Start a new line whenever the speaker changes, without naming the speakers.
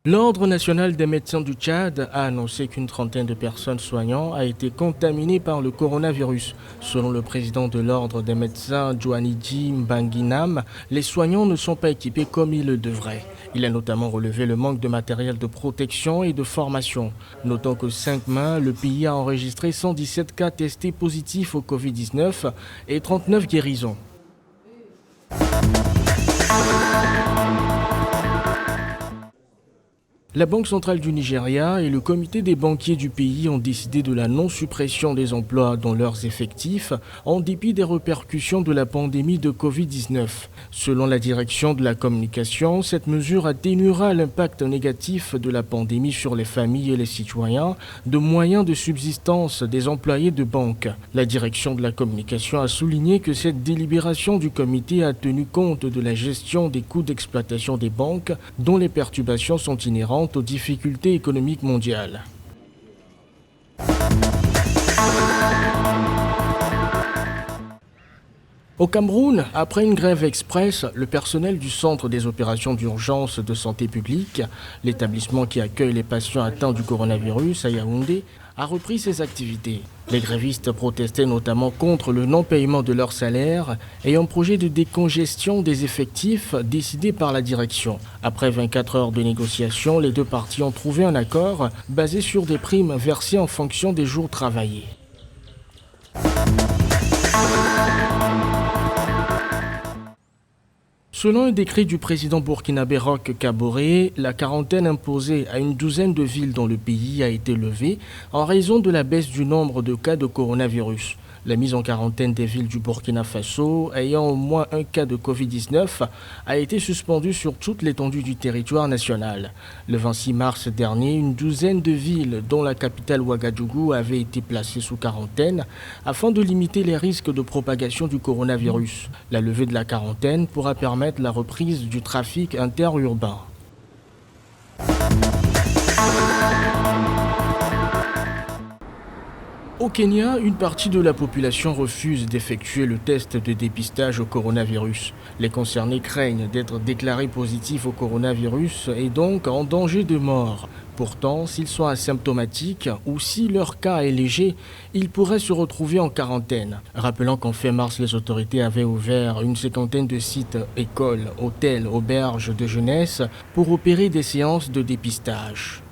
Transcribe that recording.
L'Ordre national des médecins du Tchad a annoncé qu'une trentaine de personnes soignantes a été contaminées par le coronavirus. Selon le président de l'Ordre des médecins, Joanidji Mbanginam, les soignants ne sont pas équipés comme ils le devraient. Il a notamment relevé le manque de matériel de protection et de formation. Notons que 5 mai, le pays a enregistré 117 cas testés positifs au Covid-19 et 39 guérisons. La Banque centrale du Nigeria et le comité des banquiers du pays ont décidé de la non-suppression des emplois dans leurs effectifs en dépit des répercussions de la pandémie de Covid-19. Selon la direction de la communication, cette mesure atténuera l'impact négatif de la pandémie sur les familles et les citoyens de moyens de subsistance des employés de banque. La direction de la communication a souligné que cette délibération du comité a tenu compte de la gestion des coûts d'exploitation des banques dont les perturbations sont inhérentes aux difficultés économiques mondiales. Au Cameroun, après une grève express, le personnel du Centre des opérations d'urgence de santé publique, l'établissement qui accueille les patients atteints du coronavirus à Yaoundé, a repris ses activités. Les grévistes protestaient notamment contre le non-paiement de leur salaire et un projet de décongestion des effectifs décidé par la direction. Après 24 heures de négociations, les deux parties ont trouvé un accord basé sur des primes versées en fonction des jours travaillés. Selon un décret du président burkinabé Roch Kaboré, la quarantaine imposée à une douzaine de villes dans le pays a été levée en raison de la baisse du nombre de cas de coronavirus. La mise en quarantaine des villes du Burkina Faso ayant au moins un cas de Covid-19 a été suspendue sur toute l'étendue du territoire national. Le 26 mars dernier, une douzaine de villes, dont la capitale Ouagadougou, avaient été placées sous quarantaine afin de limiter les risques de propagation du coronavirus. La levée de la quarantaine pourra permettre la reprise du trafic interurbain. Au Kenya, une partie de la population refuse d'effectuer le test de dépistage au coronavirus. Les concernés craignent d'être déclarés positifs au coronavirus et donc en danger de mort. Pourtant, s'ils sont asymptomatiques ou si leur cas est léger, ils pourraient se retrouver en quarantaine. Rappelant qu'en fin mars, les autorités avaient ouvert une cinquantaine de sites, écoles, hôtels, auberges de jeunesse pour opérer des séances de dépistage.